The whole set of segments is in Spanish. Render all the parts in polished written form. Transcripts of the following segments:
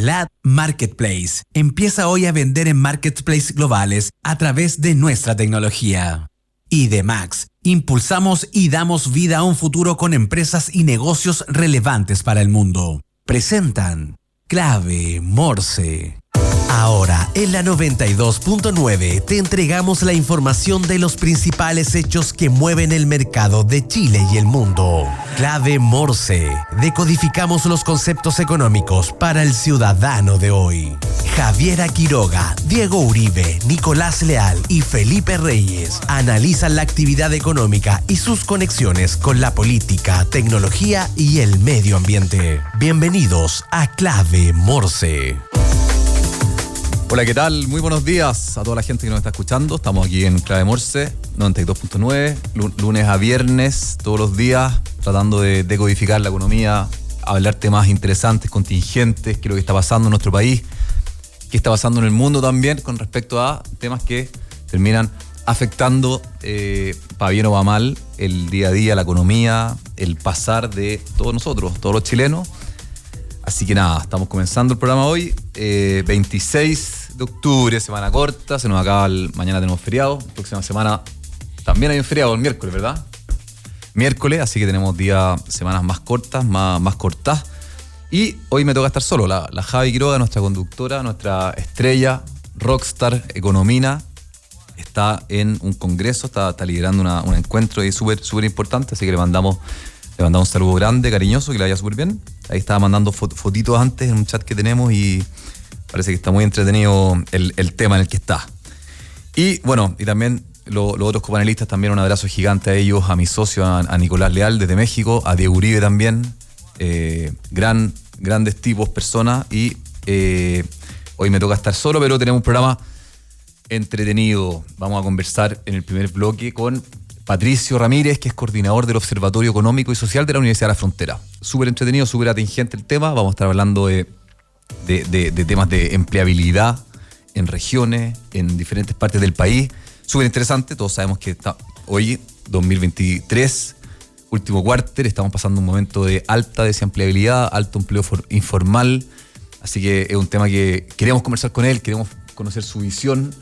GLAD Marketplace. Empieza hoy a vender en marketplaces globales a través de nuestra tecnología. IDMAX. Impulsamos y damos vida a un futuro con empresas y negocios relevantes para el mundo. Presentan Clave Morse. Ahora, en la 92.9 te entregamos la información de los principales hechos que mueven el mercado de Chile y el mundo. Clave Morse. Decodificamos los conceptos económicos para el ciudadano de hoy. Javiera Quiroga, Diego Uribe, Nicolás Leal y Felipe Reyes analizan la actividad económica y sus conexiones con la política, tecnología y el medio ambiente. Bienvenidos a Clave Morse. Hola, ¿qué tal? Muy buenos días a toda la gente que nos está escuchando. Estamos aquí en Clave Morse 92.9, lunes a viernes, todos los días, tratando de decodificar la economía, hablar temas interesantes, contingentes, qué es lo que está pasando en nuestro país, qué está pasando en el mundo también con respecto a temas que terminan afectando, para bien o para mal, el día a día, la economía, el pasar de todos nosotros, todos los chilenos. Así que nada, estamos comenzando el programa hoy, 26 de octubre, semana corta, se nos acaba mañana tenemos feriado, próxima semana también hay un feriado el miércoles, ¿verdad? Miércoles, así que tenemos semanas más cortas, más cortas. Y hoy me toca estar solo, la Javi Quiroga, nuestra conductora, nuestra estrella, rockstar, economina, está en un congreso, está liderando un encuentro ahí súper importante, así que le mandamos un saludo grande, cariñoso, que le vaya súper bien. Ahí estaba mandando fotitos antes en un chat que tenemos y parece que está muy entretenido el tema en el que está. Y bueno, y también los otros copanelistas, también un abrazo gigante a ellos, a mi socio, a Nicolás Leal desde México, a Diego Uribe también, grandes tipos, personas. Y hoy me toca estar solo, pero tenemos un programa entretenido. Vamos a conversar en el primer bloque con Patricio Ramírez, que es coordinador del Observatorio Económico y Social de la Universidad de la Frontera. Súper entretenido, súper atingente el tema. Vamos a estar hablando de temas de empleabilidad en regiones, en diferentes partes del país. Súper interesante. Todos sabemos que hoy, 2023, último cuarter, estamos pasando un momento de alta desempleabilidad, alto empleo informal. Así que es un tema que queremos conversar con él, queremos conocer su visión.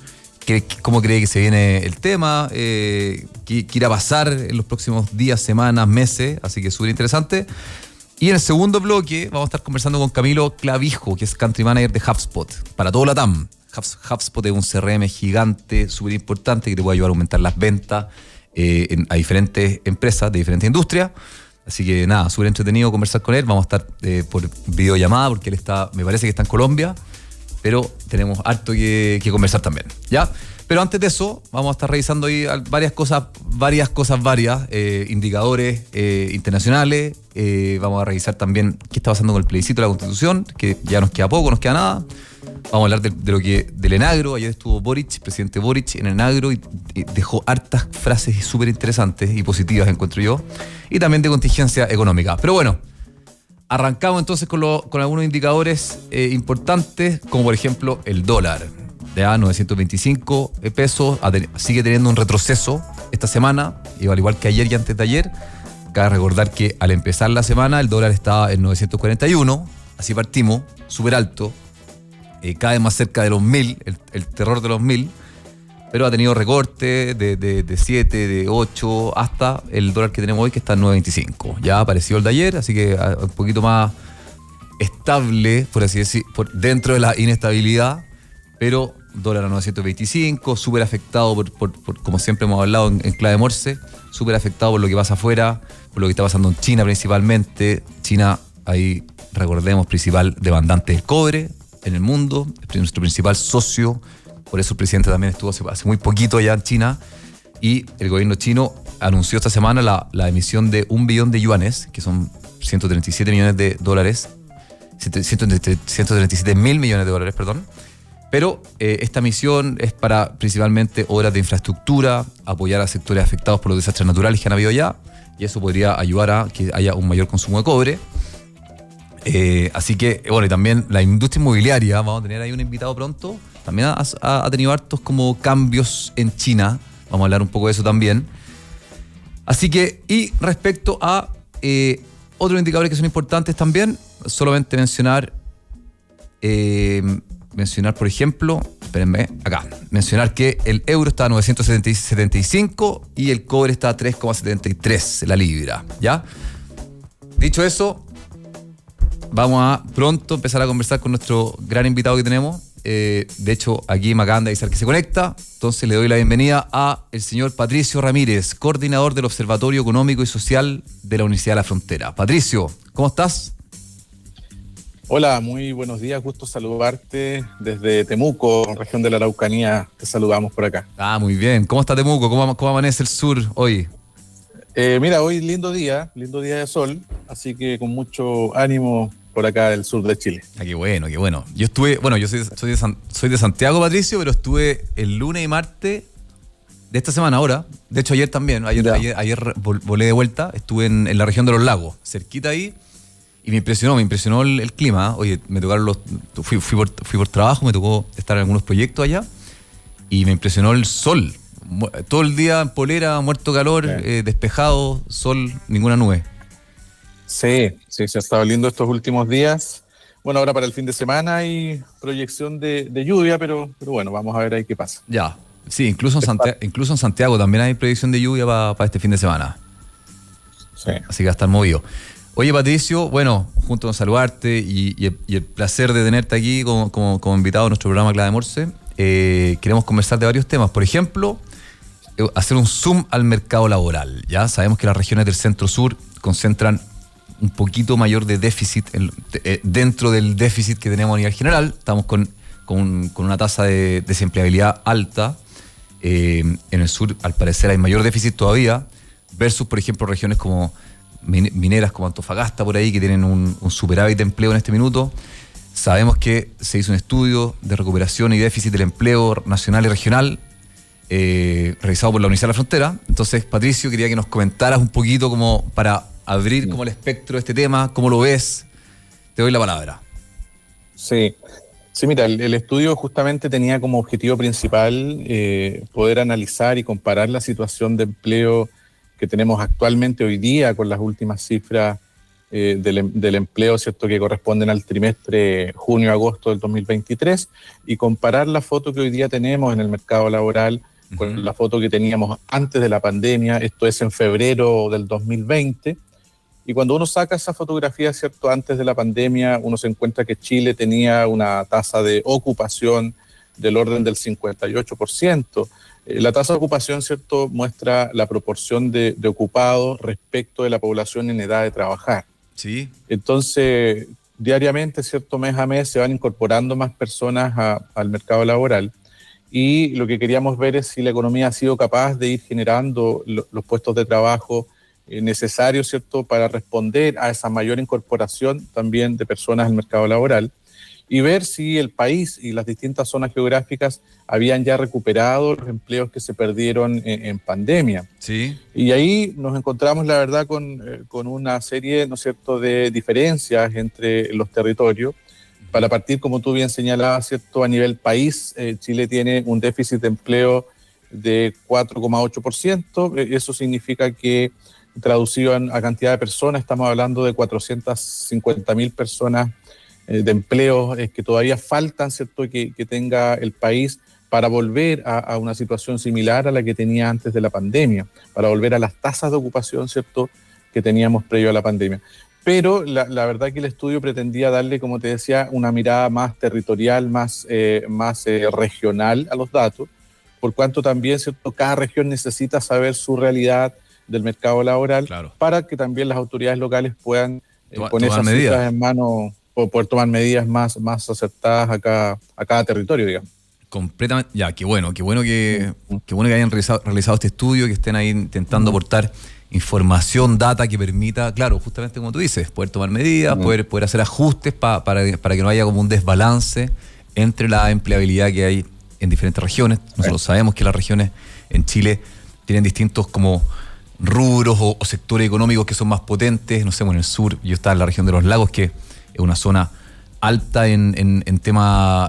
¿Cómo cree que se viene el tema? ¿Qué irá a pasar en los próximos días, semanas, meses? Así que súper interesante. Y en el segundo bloque vamos a estar conversando con Camilo Clavijo, que es Country Manager de HubSpot, para todo LATAM. HubSpot es un CRM gigante, súper importante, que te puede ayudar a aumentar las ventas a diferentes empresas de diferentes industrias. Así que nada, súper entretenido conversar con él. Vamos a estar por videollamada, porque él me parece que está en Colombia, pero tenemos harto que conversar también, ¿ya? Pero antes de eso, vamos a estar revisando ahí varias cosas, indicadores internacionales. Vamos a revisar también qué está pasando con el plebiscito de la Constitución, que ya nos queda poco, nos queda nada. Vamos a hablar del Enagro. Ayer estuvo presidente Boric en el Enagro, y dejó hartas frases súper interesantes y positivas, encuentro yo. Y también de contingencia económica. Pero bueno, arrancamos entonces con algunos indicadores importantes, como por ejemplo el dólar. Ya 925 pesos, sigue teniendo un retroceso esta semana, y al igual que ayer y antes de ayer. Cabe recordar que al empezar la semana el dólar estaba en 941, así partimos, súper alto, cada vez más cerca de los 1000, el terror de los 1000, pero ha tenido recorte de 7, de 8, hasta el dólar que tenemos hoy, que está en 9.25. Ya apareció el de ayer, así que un poquito más estable, por así decir, dentro de la inestabilidad, pero dólar a 925, súper afectado por como siempre hemos hablado en Clave Morse, súper afectado por lo que pasa afuera, por lo que está pasando en China principalmente. China, ahí recordemos, principal demandante del cobre en el mundo, nuestro principal socio. Por eso el presidente también estuvo hace muy poquito allá en China, y el gobierno chino anunció esta semana la emisión de 1 billón de yuanes, que son 137 millones de dólares, 137 mil millones de dólares, perdón. Pero esta misión es para principalmente obras de infraestructura, apoyar a sectores afectados por los desastres naturales que han habido allá, y eso podría ayudar a que haya un mayor consumo de cobre. Así que, bueno, y también la industria inmobiliaria, vamos a tener ahí un invitado pronto, también ha tenido hartos como cambios en China, vamos a hablar un poco de eso también. Así que, y respecto a otros indicadores que son importantes también, solamente mencionar mencionar, por ejemplo, espérenme, acá, mencionar que el euro está a 975 y el cobre está a 3,73 la libra, ¿ya? Dicho eso, vamos a pronto empezar a conversar con nuestro gran invitado que tenemos. De hecho, aquí me acaban de avisar que se conecta, entonces le doy la bienvenida a el señor Patricio Ramírez, coordinador del Observatorio Económico y Social de la Universidad de la Frontera. Patricio, ¿cómo estás? Hola, muy buenos días, gusto saludarte desde Temuco, región de la Araucanía, te saludamos por acá. Ah, muy bien. ¿Cómo está Temuco? ¿Cómo amanece el sur hoy? Mira, hoy lindo día de sol, así que con mucho ánimo por acá del sur de Chile. Ah, qué bueno, qué bueno. Yo soy de Santiago, Patricio, pero estuve el lunes y martes de esta semana ahora. De hecho, ayer también. Ayer volé de vuelta. Estuve en la región de los lagos, cerquita ahí. Y me impresionó el clima. Oye, me tocaron fui por trabajo, me tocó estar en algunos proyectos allá. Y me impresionó el sol. Todo el día en polera, muerto calor, despejado, sol, ninguna nube. Sí, se ha estado lindo estos últimos días. Bueno, ahora para el fin de semana hay proyección de lluvia, pero bueno, vamos a ver ahí qué pasa. Ya, sí, incluso en Santiago también hay proyección de lluvia para este fin de semana. Sí. Así que va a estar movido. Oye, Patricio, bueno, junto con saludarte y el placer de tenerte aquí como invitado a nuestro programa Clave Morse, queremos conversar de varios temas. Por ejemplo, hacer un zoom al mercado laboral. Ya sabemos que las regiones del centro-sur concentran un poquito mayor de déficit dentro del déficit que tenemos a nivel general. Estamos con una tasa de desempleabilidad alta. En el sur, al parecer, hay mayor déficit todavía, versus, por ejemplo, regiones como mineras como Antofagasta, por ahí, que tienen un superávit de empleo en este minuto. Sabemos que se hizo un estudio de recuperación y déficit del empleo nacional y regional, realizado por la Universidad de la Frontera. Entonces, Patricio, quería que nos comentaras un poquito como para abrir como el espectro de este tema, ¿cómo lo ves? Te doy la palabra. Sí, mira, el estudio justamente tenía como objetivo principal poder analizar y comparar la situación de empleo que tenemos actualmente hoy día con las últimas cifras del empleo, ¿cierto?, que corresponden al trimestre junio-agosto del 2023, y comparar la foto que hoy día tenemos en el mercado laboral con la foto que teníamos antes de la pandemia, esto es en febrero del 2020. Y cuando uno saca esa fotografía, ¿cierto?, antes de la pandemia, uno se encuentra que Chile tenía una tasa de ocupación del orden del 58%. La tasa de ocupación, ¿cierto?, muestra la proporción de ocupados respecto de la población en edad de trabajar. Sí. Entonces, diariamente, ¿cierto?, mes a mes se van incorporando más personas al mercado laboral. Y lo que queríamos ver es si la economía ha sido capaz de ir generando los puestos de trabajo necesarios, ¿cierto?, para responder a esa mayor incorporación también de personas al mercado laboral, y ver si el país y las distintas zonas geográficas habían ya recuperado los empleos que se perdieron en pandemia. Sí. Y ahí nos encontramos, la verdad, con una serie, ¿no es cierto?, de diferencias entre los territorios. Para partir, como tú bien señalabas, ¿cierto?, a nivel país, Chile tiene un déficit de empleo de 4,8%. Eso significa que, traducido a cantidad de personas, estamos hablando de 450.000 personas de empleos que todavía faltan, ¿cierto?, que tenga el país para volver a una situación similar a la que tenía antes de la pandemia, para volver a las tasas de ocupación, ¿cierto?, que teníamos previo a la pandemia. Pero la verdad que el estudio pretendía darle, como te decía, una mirada más territorial, más regional a los datos, por cuanto también, ¿cierto?, cada región necesita saber su realidad del mercado laboral, claro, para que también las autoridades locales puedan, con esas cifras en mano, poder tomar medidas más acertadas a cada territorio, digamos. Completamente, ya, qué bueno que hayan realizado este estudio, que estén ahí intentando aportar información, data que permita, claro, justamente como tú dices, poder tomar medidas, poder hacer ajustes para que no haya como un desbalance entre la empleabilidad que hay en diferentes regiones. Nosotros sabemos que las regiones en Chile tienen distintos como rubros o sectores económicos que son más potentes. No sé, en el sur, yo estaba en la región de los lagos, que es una zona alta en tema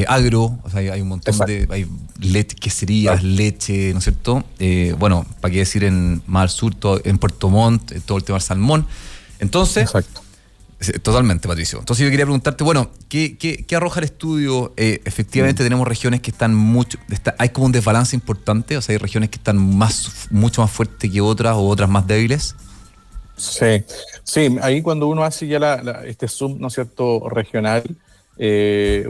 agro, o sea, hay un montón hay queserías, leche, ¿no es cierto? Bueno, para qué decir más al sur, en Puerto Montt, todo el tema del salmón. Entonces, Sí, totalmente, Patricio. Entonces yo quería preguntarte, bueno, ¿qué arroja el estudio? Efectivamente tenemos regiones que están hay como un desbalance importante, o sea, hay regiones que están mucho más fuertes que otras o otras más débiles. Sí, sí, ahí cuando uno hace ya este zoom, ¿no es cierto?, regional,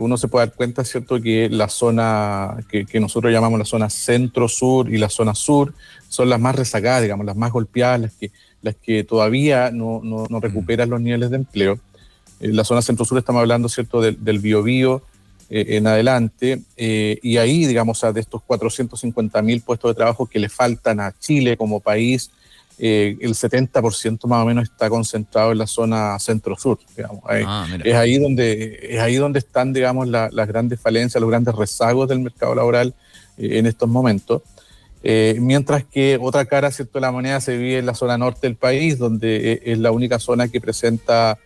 uno se puede dar cuenta, ¿cierto?, que la zona que nosotros llamamos la zona centro-sur y la zona sur son las más rezagadas, digamos, las más golpeadas, las que todavía no recuperan los niveles de empleo. La zona centro-sur estamos hablando, ¿cierto?, del Biobío en adelante, y ahí, digamos, o sea, de estos 450.000 puestos de trabajo que le faltan a Chile como país, el 70% más o menos está concentrado en la zona centro-sur, digamos. Es ahí donde están, digamos, las grandes falencias, los grandes rezagos del mercado laboral en estos momentos. Mientras que otra cara, ¿cierto?, de la moneda se vive en la zona norte del país, donde es la única zona que presenta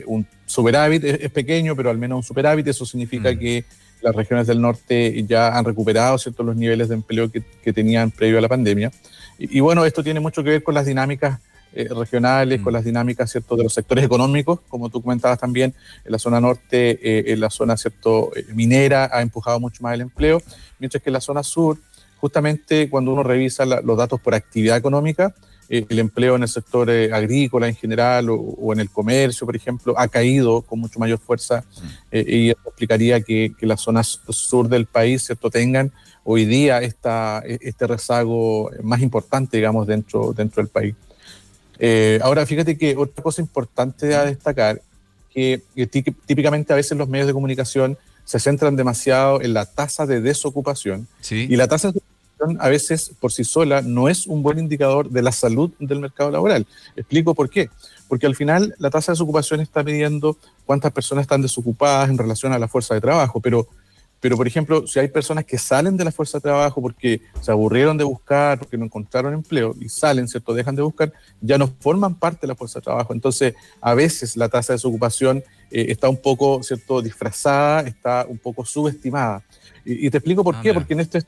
un superávit. Es pequeño, pero al menos un superávit. Eso significa que las regiones del norte ya han recuperado, ¿cierto?, los niveles de empleo que tenían previo a la pandemia. Y bueno, esto tiene mucho que ver con las dinámicas regionales, con las dinámicas, ¿cierto?, de los sectores económicos, como tú comentabas también. En la zona norte, en la zona, ¿cierto?, minera ha empujado mucho más el empleo, mientras que en la zona sur, justamente cuando uno revisa los datos por actividad económica, el empleo en el sector agrícola en general o en el comercio, por ejemplo, ha caído con mucho mayor fuerza, y eso explicaría que las zonas sur del país, ¿cierto?, tengan hoy día este rezago más importante, digamos, dentro del país. Ahora, fíjate que otra cosa importante a destacar, que típicamente a veces los medios de comunicación se centran demasiado en la tasa de desocupación, ¿Sí? Y la tasa de desocupación a veces por sí sola no es un buen indicador de la salud del mercado laboral. Explico por qué. Porque al final la tasa de desocupación está midiendo cuántas personas están desocupadas en relación a la fuerza de trabajo, pero por ejemplo, si hay personas que salen de la fuerza de trabajo porque se aburrieron de buscar, porque no encontraron empleo y salen, ¿cierto?, dejan de buscar, ya no forman parte de la fuerza de trabajo. Entonces, a veces la tasa de desocupación está un poco, ¿cierto?, disfrazada, está un poco subestimada. Y te explico por qué, mira. porque en este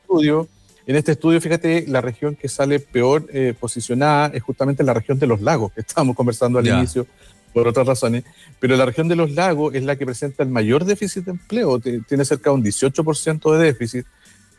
estudio, fíjate, la región que sale peor posicionada es justamente la región de los lagos, que estábamos conversando al inicio, por otras razones, pero la región de los lagos es la que presenta el mayor déficit de empleo, tiene cerca de un 18% de déficit.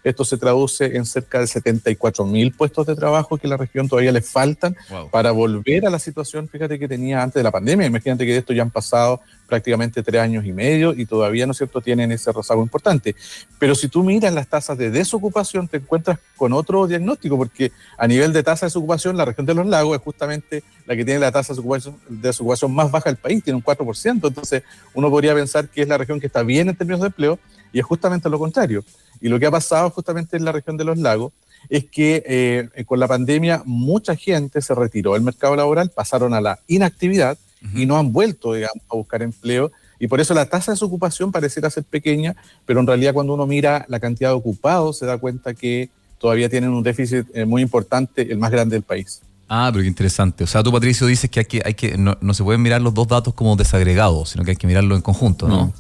Esto se traduce en cerca de 74.000 puestos de trabajo que a la región todavía le faltan para volver a la situación, fíjate, que tenía antes de la pandemia. Imagínate que de esto ya han pasado prácticamente 3 años y medio y todavía, ¿no es cierto?, tienen ese rezago importante. Pero si tú miras las tasas de desocupación, te encuentras con otro diagnóstico, porque a nivel de tasa de desocupación, la región de los lagos es justamente la que tiene la tasa de desocupación más baja del país, tiene un 4%. Entonces, uno podría pensar que es la región que está bien en términos de empleo, y es justamente lo contrario. Y lo que ha pasado justamente en la región de los lagos es que con la pandemia mucha gente se retiró del mercado laboral, pasaron a la inactividad y no han vuelto, digamos, a buscar empleo. Y por eso la tasa de desocupación pareciera ser pequeña, pero en realidad cuando uno mira la cantidad de ocupados se da cuenta que todavía tienen un déficit muy importante, el más grande del país. Pero qué interesante. O sea, tú, Patricio, dices que no se pueden mirar los dos datos como desagregados, sino que hay que mirarlo en conjunto, ¿no?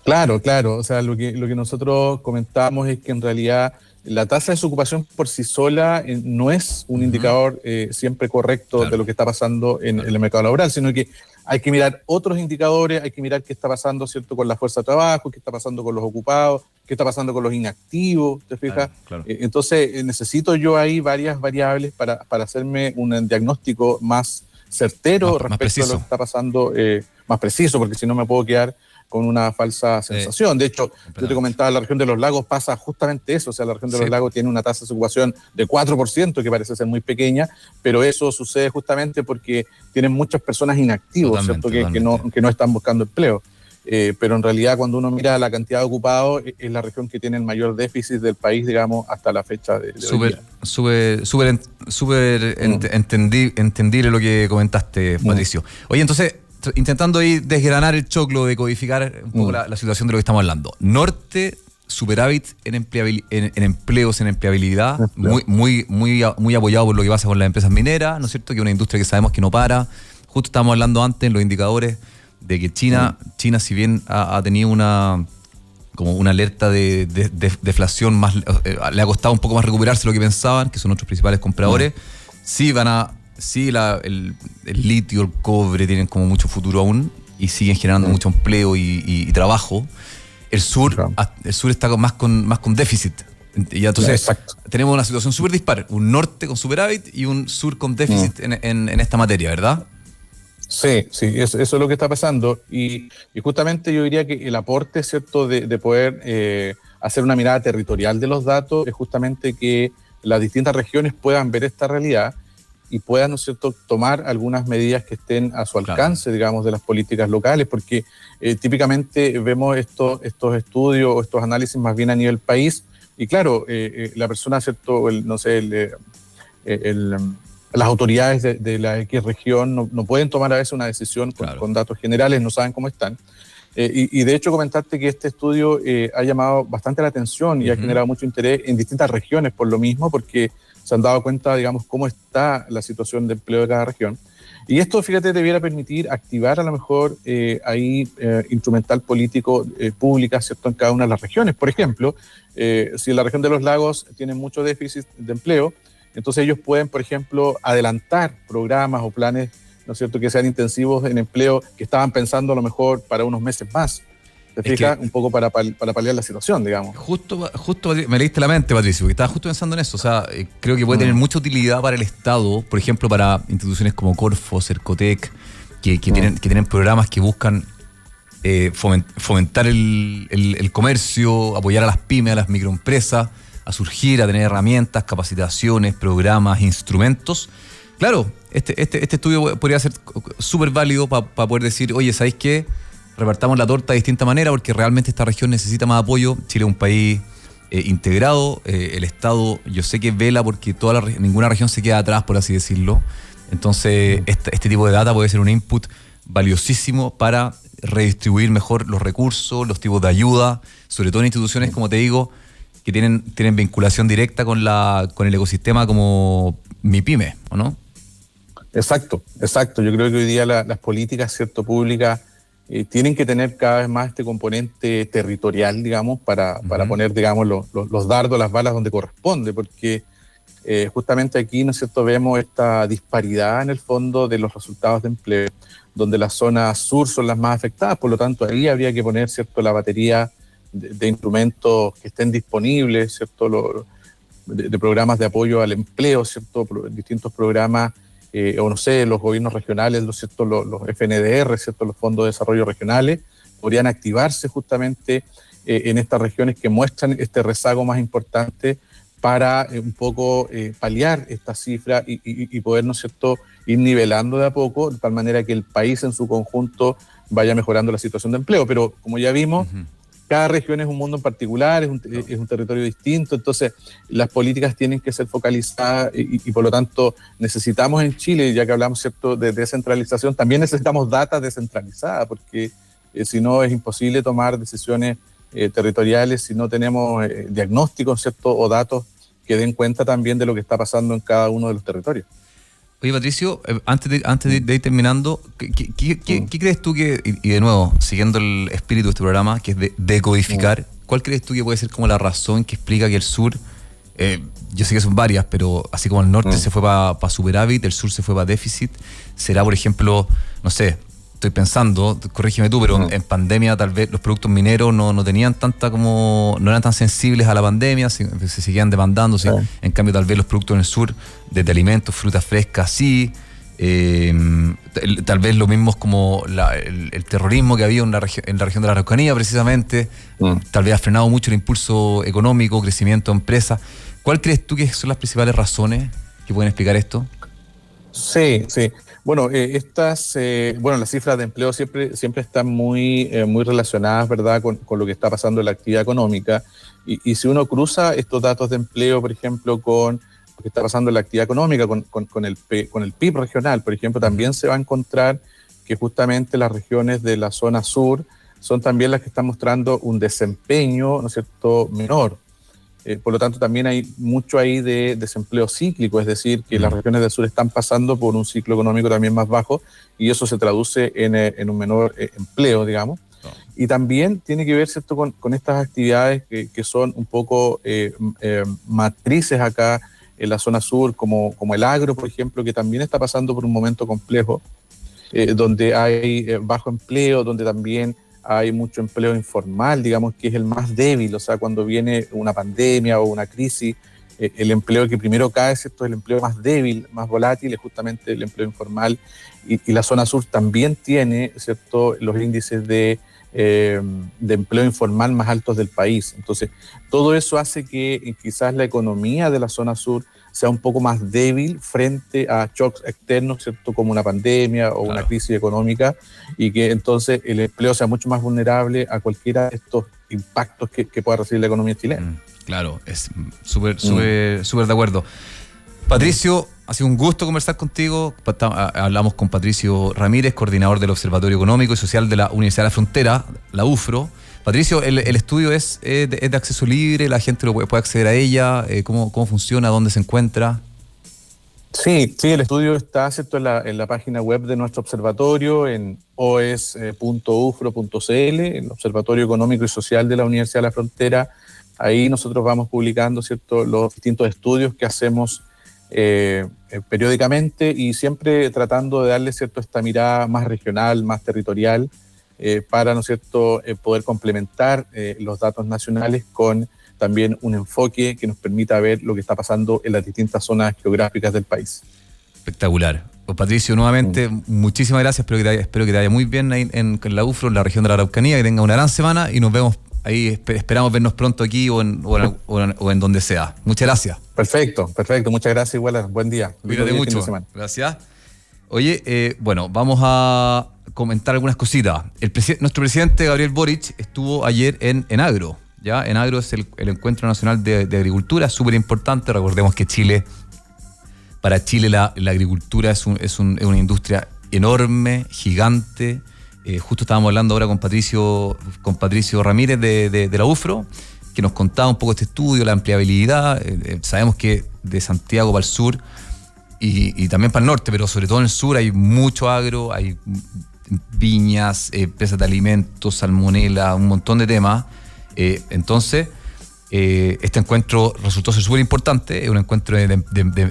Claro. O sea, lo que nosotros comentamos es que en realidad la tasa de desocupación por sí sola no es un indicador siempre correcto de lo que está pasando en el mercado laboral, sino que hay que mirar otros indicadores, hay que mirar qué está pasando, ¿cierto?, con la fuerza de trabajo, qué está pasando con los ocupados, qué está pasando con los inactivos, ¿te fijas? Claro. Entonces, necesito yo ahí varias variables para hacerme un diagnóstico más certero respecto a lo que está pasando, más preciso, porque si no me puedo quedar con una falsa sensación. De hecho, yo te comentaba, la región de los lagos pasa justamente eso. O sea, la región de los lagos tiene una tasa de desocupación de 4%, que parece ser muy pequeña, pero eso sucede justamente porque tienen muchas personas inactivas, ¿cierto?, que no están buscando empleo. Pero en realidad, cuando uno mira la cantidad de ocupados, es la región que tiene el mayor déficit del país, digamos, hasta la fecha de hoy día. Súper entendible lo que comentaste, Patricio. Oye, entonces, intentando ahí desgranar el choclo, de codificar un poco la situación de lo que estamos hablando. Norte, superávit en empleos, en empleabilidad, muy apoyado por lo que pasa con las empresas mineras, ¿no es cierto?, que es una industria que sabemos que no para. Justo estábamos hablando antes en los indicadores de que China, si bien ha tenido una alerta de deflación más, le ha costado un poco más recuperarse de lo que pensaban, que son nuestros principales compradores, sí sí, el litio, el cobre tienen como mucho futuro aún y siguen generando mucho empleo y trabajo. El sur, Claro. el sur está más con déficit. Y entonces Exacto. tenemos una situación súper dispar. Un norte con superávit y un sur con déficit en esta materia, ¿verdad? Sí, sí, eso es lo que está pasando. Y justamente yo diría que el aporte, ¿cierto?, de poder hacer una mirada territorial de los datos es justamente que las distintas regiones puedan ver esta realidad y puedan, ¿no es cierto?, tomar algunas medidas que estén a su alcance, digamos, de las políticas locales, porque típicamente vemos estos estudios o estos análisis más bien a nivel país, y claro, la persona, ¿cierto?, no sé, las autoridades de la X región no pueden tomar a veces una decisión con datos generales, no saben cómo están. Y de hecho comentaste que este estudio ha llamado bastante la atención y ha generado mucho interés en distintas regiones por lo mismo, porque se han dado cuenta, digamos, cómo está la situación de empleo de cada región. Y esto, fíjate, debiera permitir activar a lo mejor instrumental político pública, ¿cierto?, en cada una de las regiones. Por ejemplo, si la región de los lagos tiene mucho déficit de empleo, entonces ellos pueden, por ejemplo, adelantar programas o planes, ¿no es cierto?, que sean intensivos en empleo, que estaban pensando a lo mejor para unos meses más. ¿Te fijas? Un poco para paliar la situación, digamos. Justo me leíste la mente, Patricio, porque estaba justo pensando en eso. O sea, creo que puede tener mucha utilidad para el Estado, por ejemplo, para instituciones como Corfo, Cercotec, que tienen programas que buscan fomentar el comercio, apoyar a las pymes, a las microempresas, a surgir, a tener herramientas, capacitaciones, programas, instrumentos. Claro, este estudio podría ser súper válido para poder decir, oye, ¿sabéis qué? Repartamos la torta de distinta manera porque realmente esta región necesita más apoyo. Chile es un país integrado, el Estado yo sé que vela porque ninguna región se queda atrás, por así decirlo. Entonces este tipo de data puede ser un input valiosísimo para redistribuir mejor los recursos, los tipos de ayuda, sobre todo en instituciones, como te digo, que tienen vinculación directa con el ecosistema como MIPYME, ¿o no? Exacto. Yo creo que hoy día las políticas, ¿cierto?, públicas tienen que tener cada vez más este componente territorial, digamos, para poner, digamos, los dardos, las balas donde corresponde, porque justamente aquí, ¿no es cierto?, vemos esta disparidad en el fondo de los resultados de empleo, donde las zonas sur son las más afectadas, por lo tanto ahí habría que poner, ¿cierto?, la batería de instrumentos que estén disponibles, ¿cierto?, de programas de apoyo al empleo, ¿cierto?, distintos programas, o no sé, los gobiernos regionales, ¿cierto?, los FNDR, ¿cierto?, los fondos de desarrollo regionales, podrían activarse justamente en estas regiones que muestran este rezago más importante para un poco paliar esta cifra y poder, ¿no es cierto?, ir nivelando de a poco, de tal manera que el país en su conjunto vaya mejorando la situación de empleo. Pero como ya vimos, cada región es un mundo en particular, es un territorio distinto, entonces las políticas tienen que ser focalizadas y por lo tanto necesitamos en Chile, ya que hablamos, ¿cierto?, de descentralización, también necesitamos data descentralizada, porque si no es imposible tomar decisiones territoriales si no tenemos diagnósticos, ¿cierto?, o datos que den cuenta también de lo que está pasando en cada uno de los territorios. Oye, Patricio, antes de ir terminando, ¿qué crees tú que, y de nuevo, siguiendo el espíritu de este programa, que es de decodificar, ¿cuál crees tú que puede ser como la razón que explica que el sur, yo sé que son varias, pero así como el norte se fue para superávit, el sur se fue para déficit, será, por ejemplo, no sé, estoy pensando, corrígeme tú, pero en pandemia tal vez los productos mineros no tenían no eran tan sensibles a la pandemia, se seguían demandando, en cambio tal vez los productos en el sur, de alimentos, frutas frescas, sí, tal vez lo mismo como el terrorismo que había en la región de la Araucanía precisamente, tal vez ha frenado mucho el impulso económico, crecimiento de empresas. ¿Cuál crees tú que son las principales razones que pueden explicar esto? Sí. Bueno, las cifras de empleo siempre están muy relacionadas, ¿verdad?, con lo que está pasando en la actividad económica. Y si uno cruza estos datos de empleo, por ejemplo, con lo que está pasando en la actividad económica, con el PIB regional, por ejemplo, también se va a encontrar que justamente las regiones de la zona sur son también las que están mostrando un desempeño, ¿no es cierto?, menor. Por lo tanto, también hay mucho ahí de desempleo cíclico, es decir, que las regiones del sur están pasando por un ciclo económico también más bajo y eso se traduce en un menor empleo, digamos. Y también tiene que ver, ¿cierto?, con estas actividades que son un poco matrices acá en la zona sur, como el agro, por ejemplo, que también está pasando por un momento complejo, donde hay bajo empleo, donde también hay mucho empleo informal, digamos que es el más débil. O sea, cuando viene una pandemia o una crisis, el empleo que primero cae, ¿cierto?, es el empleo más débil, más volátil, es justamente el empleo informal, y la zona sur también tiene, ¿cierto?, los índices de empleo informal más altos del país. Entonces, todo eso hace que quizás la economía de la zona sur sea un poco más débil frente a shocks externos, ¿cierto?, como una pandemia o una crisis económica, y que entonces el empleo sea mucho más vulnerable a cualquiera de estos impactos que pueda recibir la economía chilena. Claro, es súper de acuerdo. Patricio, ha sido un gusto conversar contigo. Hablamos con Patricio Ramírez, coordinador del Observatorio Económico y Social de la Universidad de la Frontera, la UFRO. Patricio, el estudio es de acceso libre, la gente puede acceder a ella, ¿cómo funciona, dónde se encuentra? Sí, el estudio está, ¿cierto?, en la página web de nuestro observatorio, en oes.ufro.cl, el Observatorio Económico y Social de la Universidad de la Frontera. Ahí nosotros vamos publicando, ¿cierto?, los distintos estudios que hacemos periódicamente, y siempre tratando de darle, ¿cierto?, esta mirada más regional, más territorial, para, ¿no es cierto?, poder complementar los datos nacionales con también un enfoque que nos permita ver lo que está pasando en las distintas zonas geográficas del país. Espectacular. Pues Patricio, nuevamente, muchísimas gracias. Espero que te vaya muy bien ahí en la UFRO, en la región de la Araucanía, que tenga una gran semana, y nos vemos ahí. Esperamos vernos pronto aquí o en donde sea. Muchas gracias. Perfecto. Muchas gracias, igual. Buen día. Cuídate mucho. Gracias. Oye, bueno, vamos a comentar algunas cositas. Nuestro presidente Gabriel Boric estuvo ayer en Agro. ¿Ya? En Agro es el Encuentro Nacional de Agricultura, súper importante. Recordemos que para Chile la agricultura es una industria enorme, gigante. Justo estábamos hablando ahora con Patricio Ramírez de la UFRO, que nos contaba un poco este estudio, la ampliabilidad. Sabemos que de Santiago para el sur y también para el norte, pero sobre todo en el sur hay mucho agro, hay viñas, empresas de alimentos, salmonela, un montón de temas. Entonces, este encuentro resultó ser súper importante. Es un encuentro de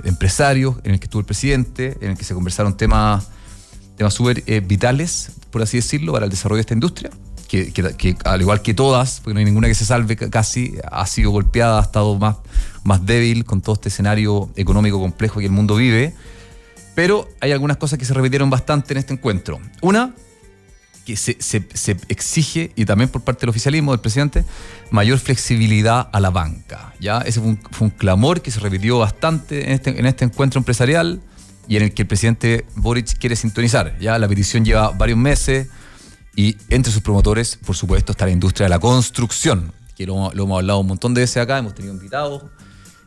empresarios en el que estuvo el presidente, en el que se conversaron temas súper vitales, por así decirlo, para el desarrollo de esta industria, que al igual que todas, porque no hay ninguna que se salve casi, ha sido golpeada, ha estado más débil con todo este escenario económico complejo que el mundo vive. Pero hay algunas cosas que se repitieron bastante en este encuentro. Una, que se exige, y también por parte del oficialismo, del presidente, mayor flexibilidad a la banca. ¿Ya? Ese fue un clamor que se repitió bastante en este encuentro empresarial, y en el que el presidente Boric quiere sintonizar. Ya la petición lleva varios meses, y entre sus promotores, por supuesto, está la industria de la construcción, que lo hemos hablado un montón de veces acá, hemos tenido invitados.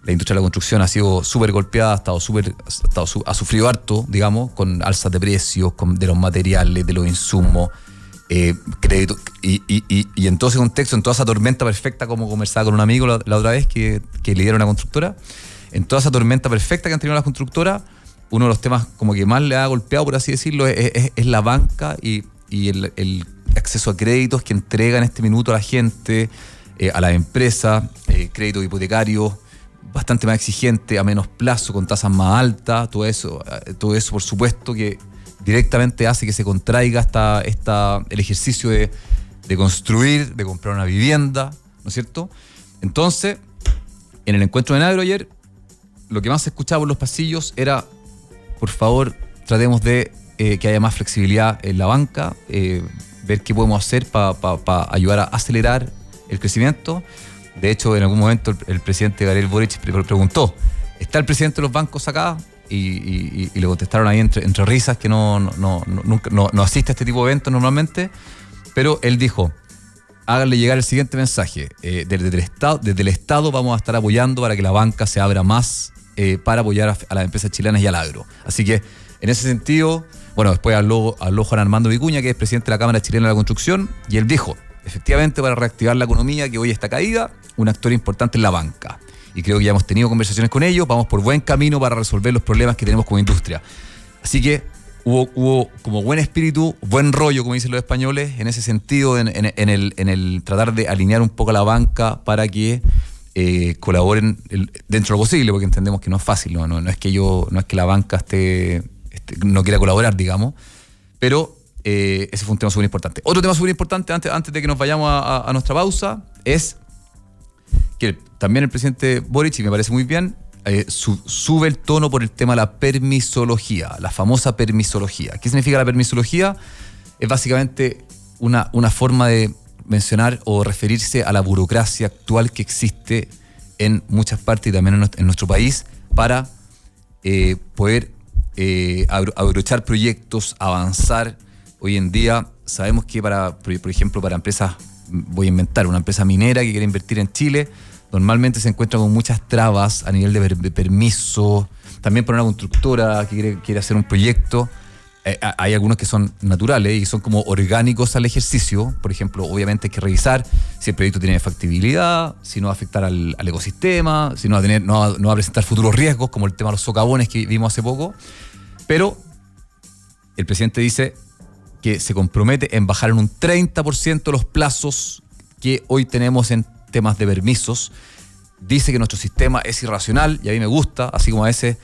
La industria de la construcción ha sido súper golpeada, ha sufrido harto, digamos, con alzas de precios, de los materiales, de los insumos, crédito, y en todo ese contexto, en toda esa tormenta perfecta, como conversaba con un amigo la otra vez que lidera una constructora, en toda esa tormenta perfecta que han tenido las constructoras, uno de los temas como que más le ha golpeado, por así decirlo, es la banca y el acceso a créditos que entrega en este minuto a la gente, a las empresas, créditos hipotecarios bastante más exigente, a menos plazo, con tasas más altas. Todo eso por supuesto que directamente hace que se contraiga el ejercicio de construir, de comprar una vivienda, ¿no es cierto? Entonces, en el encuentro de Agro ayer, lo que más se escuchaba por los pasillos era: por favor, tratemos de que haya más flexibilidad en la banca, ver qué podemos hacer para ayudar a acelerar el crecimiento. De hecho, en algún momento el presidente Gabriel Boric preguntó: ¿está el presidente de los bancos acá? Y le contestaron ahí entre risas que no asiste a este tipo de eventos normalmente, pero él dijo: háganle llegar el siguiente mensaje, desde el Estado vamos a estar apoyando para que la banca se abra más, para apoyar a las empresas chilenas y al agro. Así que en ese sentido, bueno, después habló Juan Armando Vicuña, que es presidente de la Cámara Chilena de la Construcción, y él dijo: efectivamente, para reactivar la economía que hoy está caída, un actor importante es la banca. Y creo que ya hemos tenido conversaciones con ellos, vamos por buen camino para resolver los problemas que tenemos como industria. Así que hubo como buen espíritu, buen rollo, como dicen los españoles, en ese sentido, en el tratar de alinear un poco a la banca para que colaboren dentro de lo posible, porque entendemos que no es fácil, no es que la banca no quiera colaborar, digamos, pero ese fue un tema súper importante. Otro tema súper importante, antes de que nos vayamos a nuestra pausa, es que también el presidente Boric, y me parece muy bien, sube el tono por el tema de la permisología, la famosa permisología. ¿Qué significa la permisología? Es básicamente una forma de mencionar o referirse a la burocracia actual que existe en muchas partes y también en nuestro país para poder abrochar proyectos, avanzar. Hoy en día sabemos que por ejemplo, para empresas, voy a inventar, una empresa minera que quiere invertir en Chile, normalmente se encuentra con muchas trabas a nivel de permiso. También para una constructora que quiere hacer un proyecto, hay algunos que son naturales y son como orgánicos al ejercicio. Por ejemplo, obviamente hay que revisar si el proyecto tiene factibilidad, si no va a afectar al ecosistema, si no va a presentar futuros riesgos, como el tema de los socavones que vimos hace poco. Pero el presidente dice que se compromete en bajar en un 30% los plazos que hoy tenemos en temas de permisos. Dice que nuestro sistema es irracional y a mí me gusta, así como a veces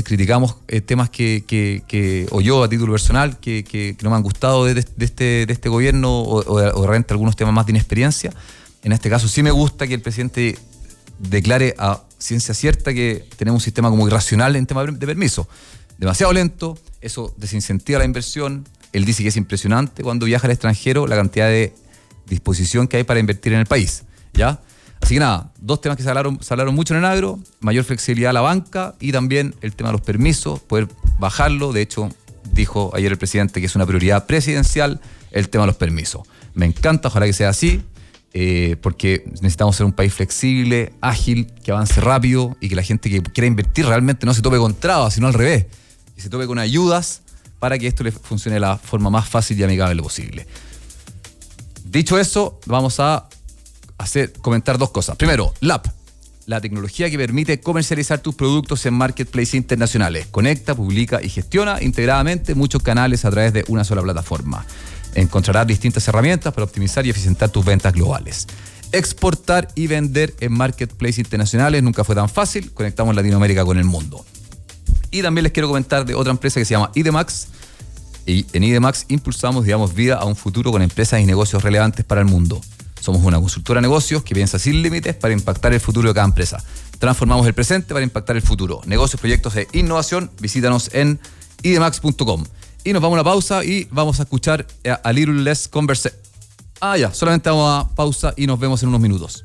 criticamos temas o yo a título personal que no me han gustado de este gobierno o de repente algunos temas más de inexperiencia. En este caso sí me gusta que el presidente declare a ciencia cierta que tenemos un sistema como irracional en temas de permiso. Demasiado lento, eso desincentiva la inversión. Él dice que es impresionante cuando viaja al extranjero la cantidad de disposición que hay para invertir en el país, ¿ya? Así que nada, dos temas que se hablaron mucho en el agro: mayor flexibilidad a la banca y también el tema de los permisos, poder bajarlo. De hecho, dijo ayer el presidente que es una prioridad presidencial el tema de los permisos. Me encanta, ojalá que sea así, porque necesitamos ser un país flexible, ágil, que avance rápido y que la gente que quiera invertir realmente no se tope con trabas, sino al revés, que se tope con ayudas para que esto le funcione de la forma más fácil y amigable posible. Dicho eso, vamos a comentar dos cosas. Primero, LAP, la tecnología que permite comercializar tus productos en marketplaces internacionales. Conecta, publica y gestiona integradamente muchos canales a través de una sola plataforma. Encontrarás distintas herramientas para optimizar y eficientar tus ventas globales. Exportar y vender en marketplaces internacionales nunca fue tan fácil. Conectamos Latinoamérica con el mundo. Y también les quiero comentar de otra empresa que se llama IDEMAX. Y en IDEMAX impulsamos y damos vida a un futuro con empresas y negocios relevantes para el mundo. Somos una consultora de negocios que piensa sin límites para impactar el futuro de cada empresa. Transformamos el presente para impactar el futuro. Negocios, proyectos e innovación. Visítanos en idemax.com. Y nos vamos a una pausa y vamos a escuchar a Little Less Conversation. Solamente vamos a pausa y nos vemos en unos minutos.